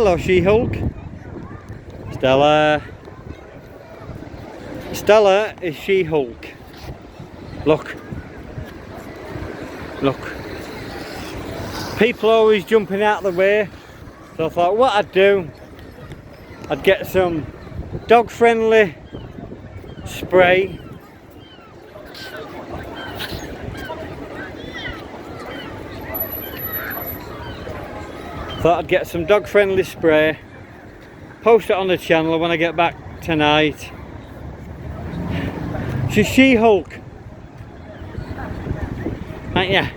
Hello, She-Hulk. Stella. Stella is She-Hulk. Look. Look. People are always jumping out of the way. So I thought what I'd do, I'd get some dog-friendly spray. Thought I'd get some dog-friendly spray, post it on the channel when I get back tonight. She's She-Hulk, aren't ya?